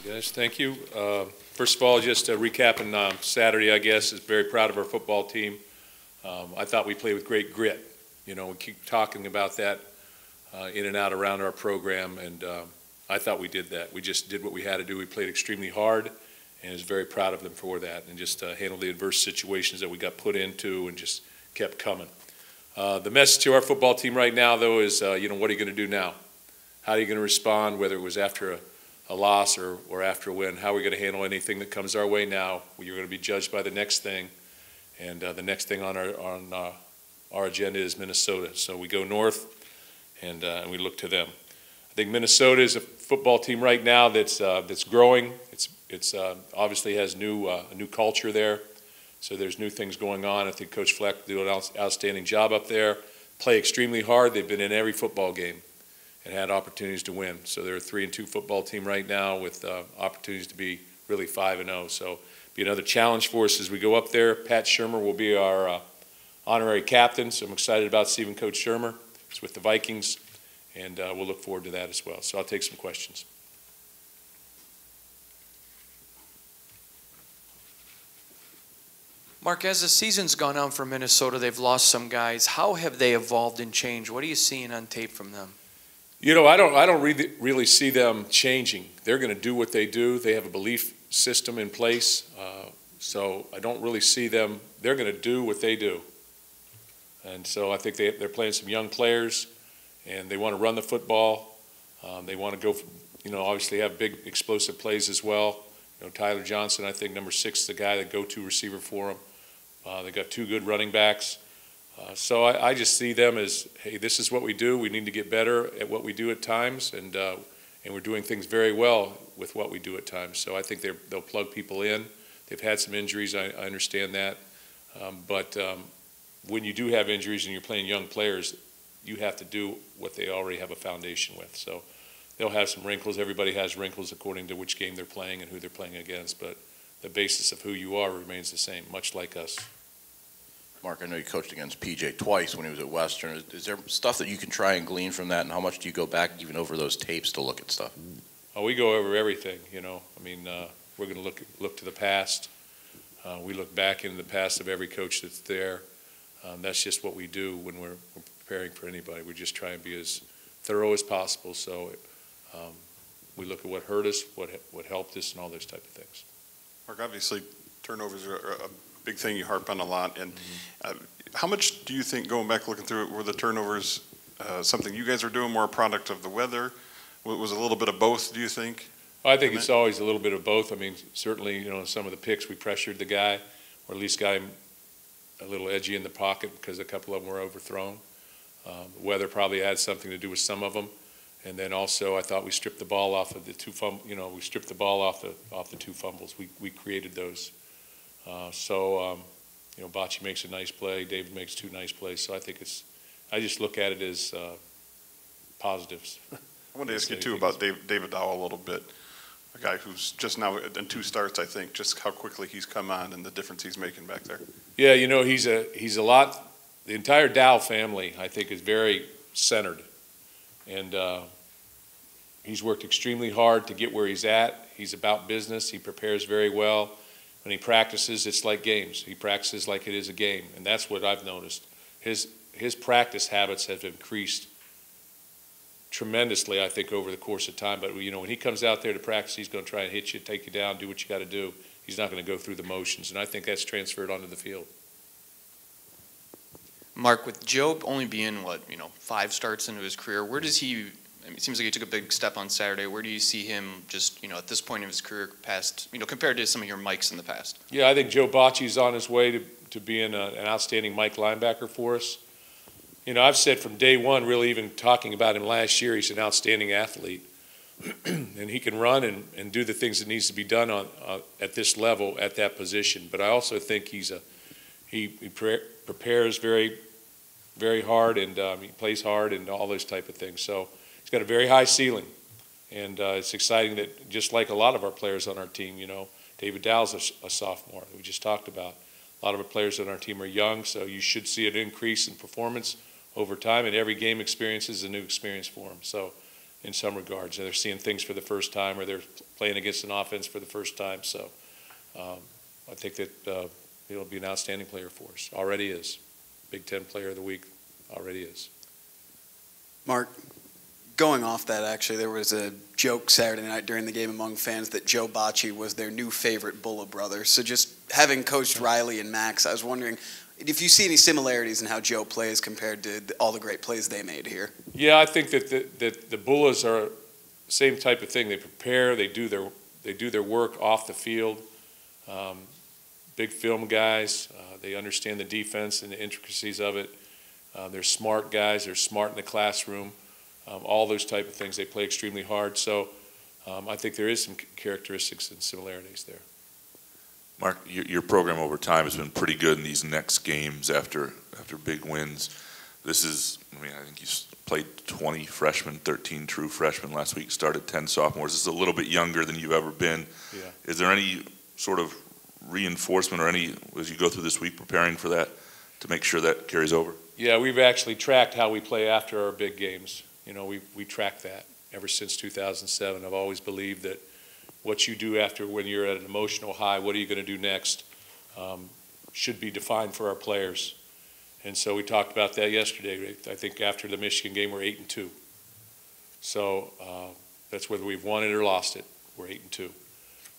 Hey guys, thank you. First of all, just recapping Saturday, I guess, is very proud of our football team. I thought we played with great grit. You know, we keep talking about that in and out around our program, and I thought we did that. We just did what we had to do. We played extremely hard, and is very proud of them for that, and just handled the adverse situations that we got put into and just kept coming. The message to our football team right now, though, is, you know, what are you going to do now? How are you going to respond, whether it was after a loss or after a win? How are we going to handle anything that comes our way now? You're going to be judged by the next thing, and the next thing on our agenda is Minnesota. So we go north, and we look to them. I think Minnesota is a football team right now that's growing. It's obviously has a new culture there. So there's new things going on. I think Coach Fleck did an outstanding job up there. Play extremely hard. They've been in every football game and had opportunities to win. So they're a 3-2 football team right now with opportunities to be really 5-0. So be another challenge for us as we go up there. Pat Shermer will be our honorary captain. So I'm excited about seeing Coach Shermer. He's with the Vikings, and we'll look forward to that as well. So I'll take some questions. Mark, as the season's gone on for Minnesota, they've lost some guys. How have they evolved and changed? What are you seeing on tape from them? You know, I don't really see them changing. They're going to do what they do. They have a belief system in place. So I don't really see them. They're going to do what they do. And so I think they're playing some young players, and they want to run the football. They want to go, you know, obviously have big explosive plays as well. You know, Tyler Johnson, I think number 6 is the guy, the go-to receiver for them. They got 2 good running backs. So I just see them as, hey, this is what we do. We need to get better at what we do at times, and we're doing things very well with what we do at times. So I think they'll plug people in. They've had some injuries. I understand that. But when you do have injuries and you're playing young players, you have to do what they already have a foundation with. So they'll have some wrinkles. Everybody has wrinkles according to which game they're playing and who they're playing against. But the basis of who you are remains the same, much like us. Mark, I know you coached against PJ twice when he was at Western. Is there stuff that you can try and glean from that, and how much do you go back even over those tapes to look at stuff? Oh, we go over everything, you know. I mean, we're going to look to the past. We look back into the past of every coach that's there. That's just what we do when we're preparing for anybody. We just try and be as thorough as possible. So we look at what hurt us, what helped us, and all those type of things. Mark, obviously, turnovers are a big thing you harp on a lot. And how much do you think, going back looking through it, were the turnovers something you guys are doing, more a product of the weather? Was it a little bit of both, do you think? I think it's always a little bit of both. I mean, certainly, you know, some of the picks we pressured the guy, or at least got him a little edgy in the pocket because a couple of them were overthrown. The weather probably had something to do with some of them. And then also, I thought we stripped the ball off of the 2 fumbles. You know, we stripped the ball off the 2 fumbles. We created those. You know, Bocce makes a nice play. David makes 2 nice plays. So I think I just look at it as positives. I wanted to ask you too about David Dowell a little bit. A guy who's just now in 2 starts, I think. Just how quickly he's come on and the difference he's making back there. Yeah, you know, he's a lot. The entire Dow family, I think, is very centered. And he's worked extremely hard to get where he's at. He's about business. He prepares very well. When he practices, it's like games. He practices like it is a game, and that's what I've noticed. His practice habits have increased tremendously, I think, over the course of time. But, you know, when he comes out there to practice, he's going to try and hit you, take you down, do what you got to do. He's not going to go through the motions, and I think that's transferred onto the field. Mark, with Joe only being, 5 starts into his career, where does he, I mean, it seems like he took a big step on Saturday. Where do you see him just, at this point in his career past, compared to some of your Mikes in the past? Yeah, I think Joe Bocce's on his way to being an outstanding Mike linebacker for us. You know, I've said from day one, really even talking about him last year, he's an outstanding athlete. And he can run and do the things that needs to be done at this level, at that position. But I also think he prepares very, very hard, and he plays hard and all those type of things. So he's got a very high ceiling. And it's exciting that just like a lot of our players on our team, David Dowell's a sophomore that we just talked about. A lot of our players on our team are young, so you should see an increase in performance over time, and every game experience is a new experience for them. So in some regards. They're seeing things for the first time, or they're playing against an offense for the first time. So I think that he'll be an outstanding player for us. Already is. Big Ten Player of the Week already is. Mark, going off that, actually, there was a joke Saturday night during the game among fans that Joe Bocci was their new favorite Bulla brother. So just having coached Riley and Max, I was wondering if you see any similarities in how Joe plays compared to all the great plays they made here. Yeah, I think that the Bullas are the same type of thing. They prepare, they do their work off the field. Big film guys, they understand the defense and the intricacies of it. They're smart guys, they're smart in the classroom. All those type of things. They play extremely hard. So I think there is some characteristics and similarities there. Mark, your program over time has been pretty good in these next games after big wins. This is, I mean, I think you played 20 freshmen, 13 true freshmen last week, started 10 sophomores. This is a little bit younger than you've ever been. Yeah. Is there any sort of reinforcement or any, as you go through this week, preparing for that to make sure that carries over? Yeah, we've actually tracked how we play after our big games. You know, we track that ever since 2007. I've always believed that what you do after when you're at an emotional high, what are you going to do next, should be defined for our players. And so we talked about that yesterday. I think after the Michigan game, we're 8-2. So that's whether we've won it or lost it. We're 8-2.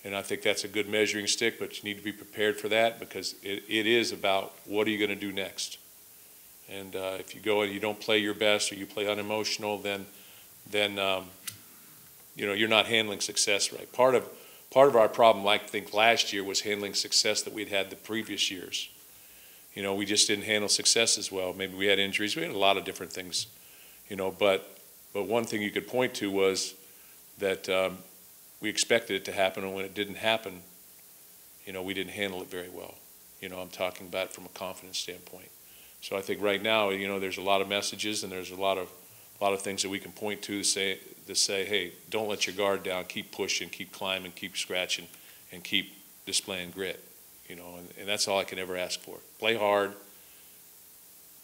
And I think that's a good measuring stick, but you need to be prepared for that because it is about what are you going to do next. And if you go and you don't play your best or you play unemotional, then you know, you're not handling success right. Part of our problem, I think, last year was handling success that we'd had the previous years. You know, we just didn't handle success as well. Maybe we had injuries. We had a lot of different things, you know. But one thing you could point to was that we expected it to happen, and when it didn't happen, you know, we didn't handle it very well. You know, I'm talking about it from a confidence standpoint. So I think right now, you know, there's a lot of messages and there's a lot of things that we can point to say, hey, don't let your guard down, keep pushing, keep climbing, keep scratching, and keep displaying grit. You know, and that's all I can ever ask for. Play hard.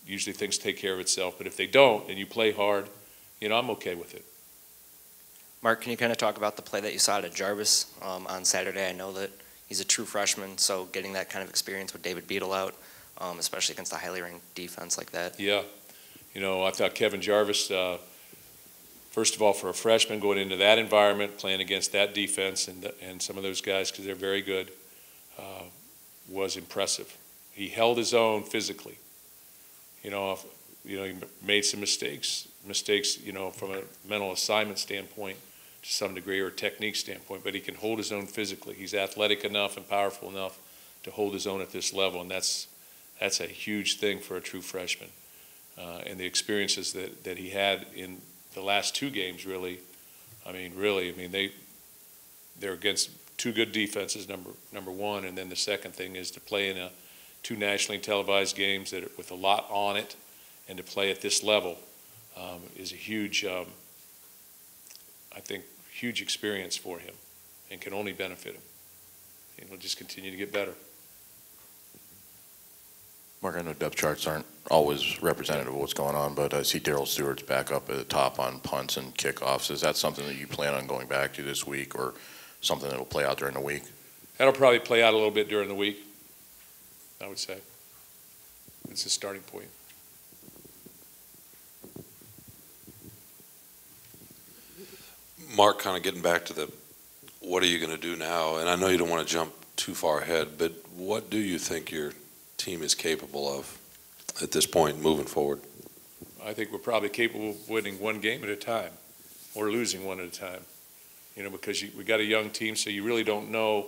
Usually things take care of itself, but if they don't and you play hard, you know, I'm okay with it. Mark, can you kind of talk about the play that you saw at Jarvis on Saturday? I know that he's a true freshman, so getting that kind of experience with David Beadle out, especially against a highly ranked defense like that. Yeah. You know, I thought Kevin Jarvis, first of all, for a freshman going into that environment, playing against that defense and some of those guys, because they're very good, was impressive. He held his own physically. You know, he made some mistakes, you know, from a mental assignment standpoint to some degree or a technique standpoint, but he can hold his own physically. He's athletic enough and powerful enough to hold his own at this level, and that's a huge thing for a true freshman. And the experiences that he had in the last two games, really, they're against two good defenses, number one, and then the second thing is to play in two nationally televised games that with a lot on it, and to play at this level is a huge, I think, huge experience for him, and can only benefit him. And he'll just continue to get better. Mark, I know depth charts aren't always representative of what's going on, but I see Darryl Stewart's back up at the top on punts and kickoffs. Is that something that you plan on going back to this week, or something that will play out during the week? That'll probably play out a little bit during the week, I would say. It's a starting point. Mark, kind of getting back to what are you going to do now? And I know you don't want to jump too far ahead, but what do you think your team is capable of at this point moving forward? I think we're probably capable of winning one game at a time or losing one at a time, you know, because we got a young team, so you really don't know.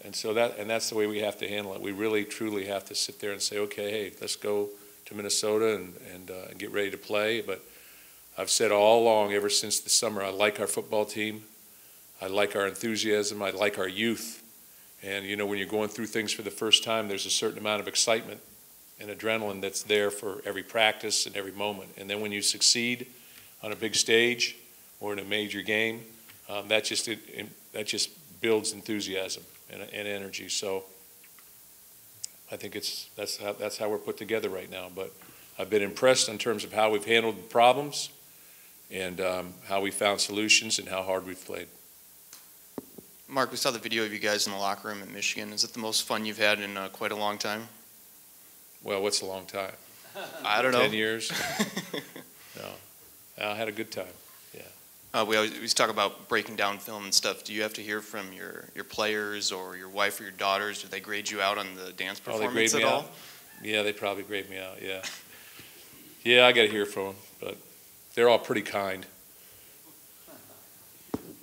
And that's the way we have to handle it. We really, truly have to sit there and say, okay, hey, let's go to Minnesota and get ready to play. But I've said all along, ever since the summer, I like our football team. I like our enthusiasm. I like our youth. And, you know, when you're going through things for the first time, there's a certain amount of excitement and adrenaline that's there for every practice and every moment. And then when you succeed on a big stage or in a major game, that just builds enthusiasm and energy. So I think that's how we're put together right now. But I've been impressed in terms of how we've handled the problems and how we found solutions and how hard we've played. Mark, we saw the video of you guys in the locker room at Michigan. Is it the most fun you've had in quite a long time? Well, what's a long time? I don't know. 10 years? No, I had a good time. We always talk about breaking down film and stuff. Do you have to hear from your players or your wife or your daughters? Do they grade you out on the dance performance at all? Yeah, they probably grade me out, yeah. Yeah, I got to hear from them, but they're all pretty kind.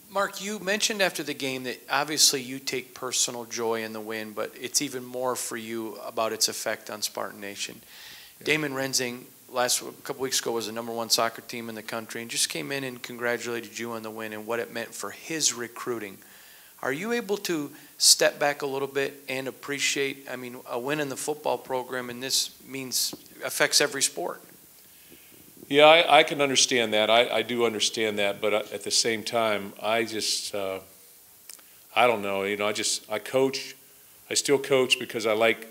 Mark, you mentioned after the game that obviously you take personal joy in the win, but it's even more for you about its effect on Spartan Nation. Yeah. Damon Rensing, a couple weeks ago, was the #1 soccer team in the country and just came in and congratulated you on the win and what it meant for his recruiting. Are you able to step back a little bit and appreciate, a win in the football program, and this affects every sport? Yeah, I can understand that. I do understand that, but at the same time, I just, I don't know. I coach. I still coach because I like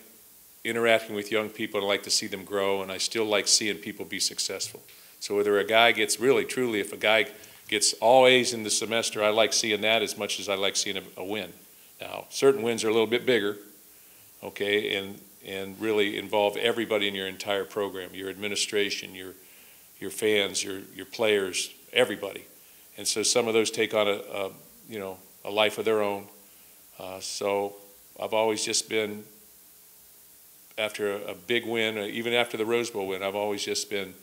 interacting with young people, and I like to see them grow, and I still like seeing people be successful. So whether a guy gets truly, if a guy gets all A's in the semester, I like seeing that as much as I like seeing a win. Now, certain wins are a little bit bigger, okay, and really involve everybody in your entire program, your administration, your fans, your players, everybody. And so some of those take on a life of their own. So I've always just been, after a big win, even after the Rose Bowl win, I've always just been,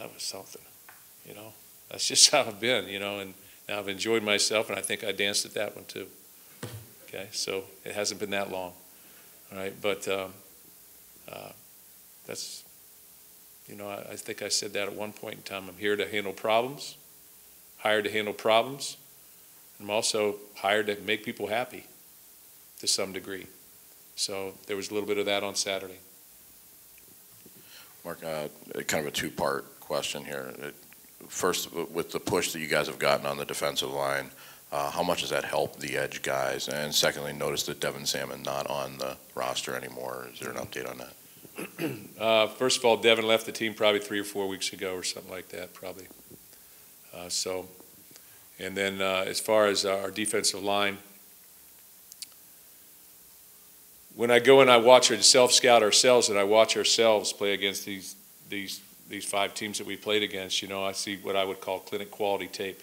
that was something, That's just how I've been, and now I've enjoyed myself, and I think I danced at that one too. Okay, so it hasn't been that long, all right? But that's, I think I said that at one point in time. I'm here to handle problems, hired to handle problems. I'm also hired to make people happy to some degree. So there was a little bit of that on Saturday. Mark, kind of a two-part question here. First, with the push that you guys have gotten on the defensive line, how much has that helped the edge guys? And secondly, notice that Devin Salmon not on the roster anymore. Is there an update on that? First of all, Devin left the team probably 3 or 4 weeks ago or something like that, probably. And then as far as our defensive line, when I go and I watch or self-scout ourselves and I watch ourselves play against these 5 teams that we played against, I see what I would call clinic quality tape,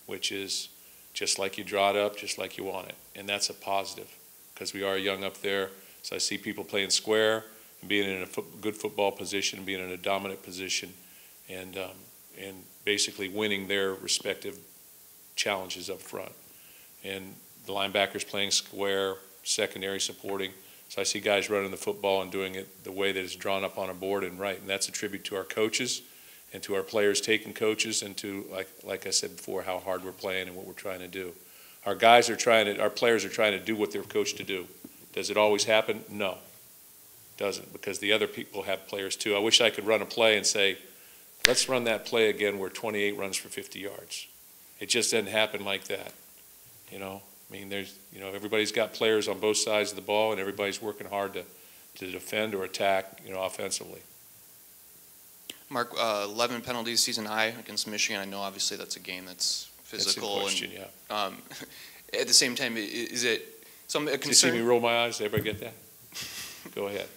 which is just like you draw it up, just like you want it. And that's a positive because we are young up there. So I see people playing square and being in a good football position, being in a dominant position, and basically winning their respective challenges up front. And the linebackers playing square, secondary supporting. So I see guys running the football and doing it the way that it's drawn up on a board and right. And that's a tribute to our coaches and to our players taking coaches and to, like I said before, how hard we're playing and what we're trying to do. Our players are trying to do what they're coached to do. Does it always happen? No, it doesn't, because the other people have players too. I wish I could run a play and say, let's run that play again where 28 runs for 50 yards. It just doesn't happen like that, everybody's got players on both sides of the ball, and everybody's working hard to defend or attack, offensively. Mark, 11 penalties season high against Michigan. I know obviously that's a game that's physical. That's in question, yeah. At the same time, is it a concern? Did you see me roll my eyes? Did everybody get that? Go ahead.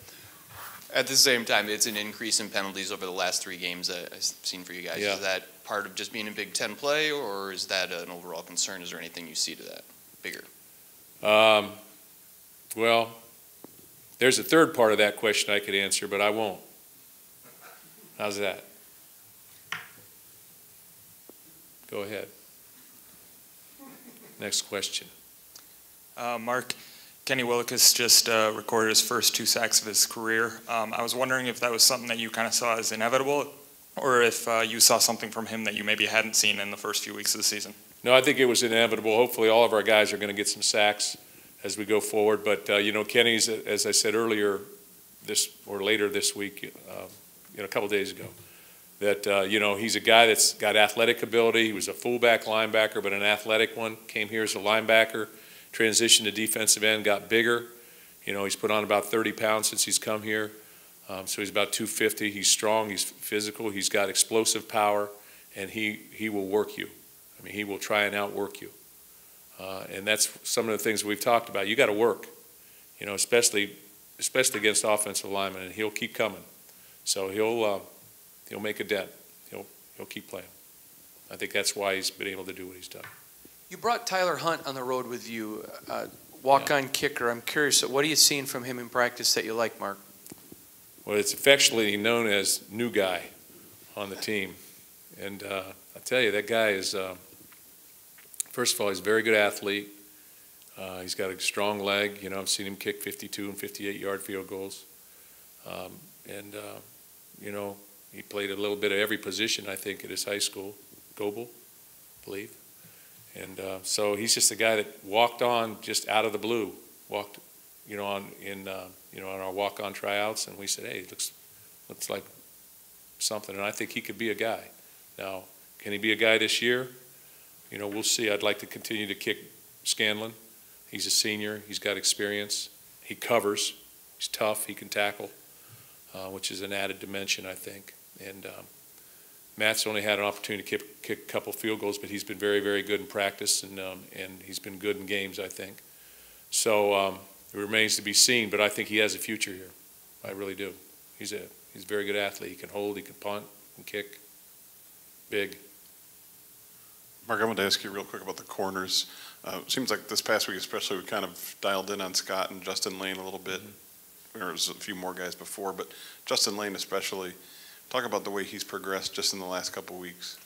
At the same time, it's an increase in penalties over the last 3 games that I've seen for you guys. Yeah. Is that part of just being a Big Ten play, or is that an overall concern? Is there anything you see to that bigger? Well, there's a third part of that question I could answer, but I won't. How's that? Go ahead. Next question. Mark, Kenny Willekes just recorded his first 2 sacks of his career. I was wondering if that was something that you kind of saw as inevitable, or if you saw something from him that you maybe hadn't seen in the first few weeks of the season. No, I think it was inevitable. Hopefully all of our guys are going to get some sacks as we go forward. But, Kenny's, as I said earlier later this week, a couple days ago, that, he's a guy that's got athletic ability. He was a fullback linebacker, but an athletic one. Came here as a linebacker, transitioned to defensive end, got bigger. He's put on about 30 pounds since he's come here. So he's about 250. He's strong. He's physical. He's got explosive power. and he will work you. I mean, he will try and outwork you. And that's some of the things we've talked about. You got to work, you know, especially against offensive linemen, and he'll keep coming. So he'll make a dent. He'll keep playing. I think that's why he's been able to do what he's done. You brought Tyler Hunt on the road with you, walk-on kicker. I'm curious, what are you seeing from him in practice that you like, Mark? Well, it's affectionately known as new guy on the team. And I tell you, that guy is, first of all, he's a very good athlete. He's got a strong leg. You know, I've seen him kick 52 and 58-yard field goals. You know, he played a little bit of every position, I think, at his high school, Goebel, I believe. And so he's just a guy that walked on just out of the blue, walked, you know, on our walk-on tryouts, and we said, hey, looks like something, and I think he could be a guy. Now, can he be a guy this year? You know, we'll see. I'd like to continue to kick Scanlon. He's a senior. He's got experience. He covers. He's tough. He can tackle, which is an added dimension, I think. And Matt's only had an opportunity to kick a couple field goals, but he's been very, very good in practice, and he's been good in games, I think. So it remains to be seen, but I think he has a future here. I really do. He's a very good athlete. He can hold, he can punt, he can kick. Big. Mark, I wanted to ask you real quick about the corners. Seems like this past week especially we kind of dialed in on Scott and Justin Lane a little bit. There was a few more guys before, but Justin Lane especially. Talk about the way he's progressed just in the last couple of weeks.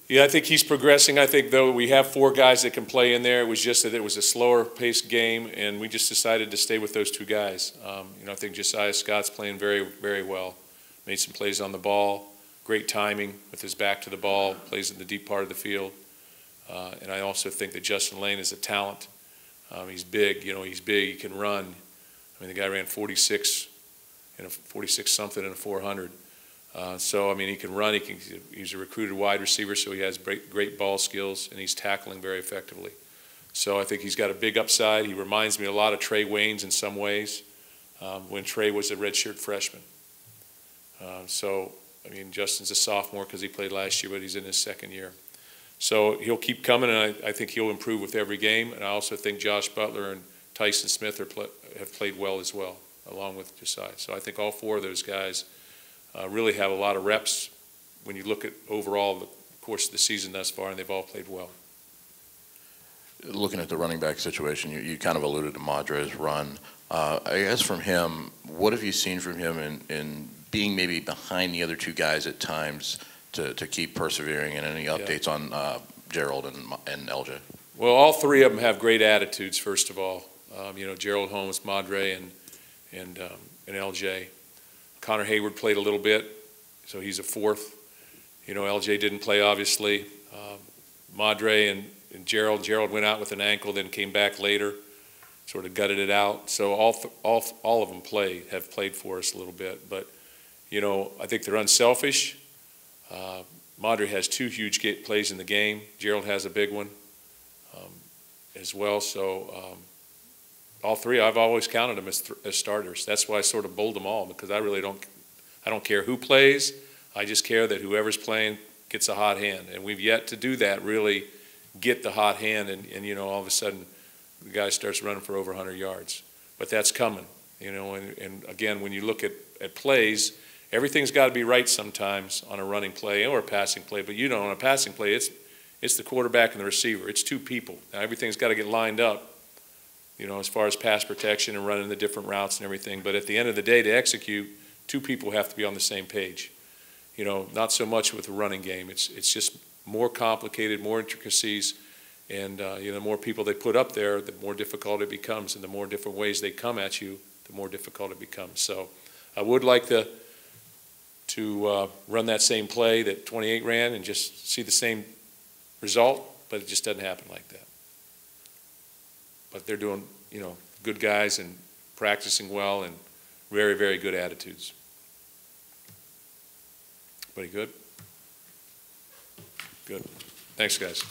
Yeah, I think he's progressing. I think, though, we have 4 guys that can play in there. It was just that it was a slower-paced game, and we just decided to stay with those 2 guys. You know, I think Josiah Scott's playing very, very well. Made some plays on the ball. Great timing with his back to the ball. Plays in the deep part of the field. And I also think that Justin Lane is a talent. He's big. You know, he's big. He can run. I mean, the guy ran 46 something in a 400. So, I mean, he can run. He's a recruited wide receiver, so he has great ball skills, and he's tackling very effectively. So I think he's got a big upside. He reminds me a lot of Trey Waynes in some ways when Trey was a redshirt freshman. So, I mean, Justin's a sophomore because he played last year, but he's in his 2nd year. So he'll keep coming, and I think he'll improve with every game. And I also think Josh Butler and Tyson Smith have played well as well, along with Josiah. So I think all 4 of those guys really have a lot of reps when you look at overall the course of the season thus far, and they've all played well. Looking at the running back situation, you kind of alluded to Madre's run. I guess from him, what have you seen from him in being maybe behind the other 2 guys at times to keep persevering, and any updates on Gerald and LJ? Well, all 3 of them have great attitudes, first of all. You know, Gerald Holmes, Madre, and LJ. Connor Hayward played a little bit, so he's a 4th. You know, LJ didn't play, obviously. Madre and Gerald went out with an ankle, then came back later, sort of gutted it out. So all of them have played for us a little bit. But, you know, I think they're unselfish. Madre has 2 huge plays in the game. Gerald has a big one as well. So all 3, I've always counted them as starters. That's why I sort of bold them all, because I really don't care who plays. I just care that whoever's playing gets a hot hand. And we've yet to do that, really get the hot hand, and you know, all of a sudden the guy starts running for over 100 yards. But that's coming, you know, and again, when you look at plays, everything's got to be right sometimes on a running play or a passing play. But you know, on a passing play, it's the quarterback and the receiver. It's 2 people. Now everything's got to get lined up, you know, as far as pass protection and running the different routes and everything. But at the end of the day, to execute, 2 people have to be on the same page. You know, not so much with the running game. It's just more complicated, more intricacies, and you know, the more people they put up there, the more difficult it becomes, and the more different ways they come at you, the more difficult it becomes. So I would like to run that same play that 28 ran and just see the same result, but it just doesn't happen like that. But they're doing, you know, good guys and practicing well and very, very good attitudes. Everybody good? Good. Thanks, guys.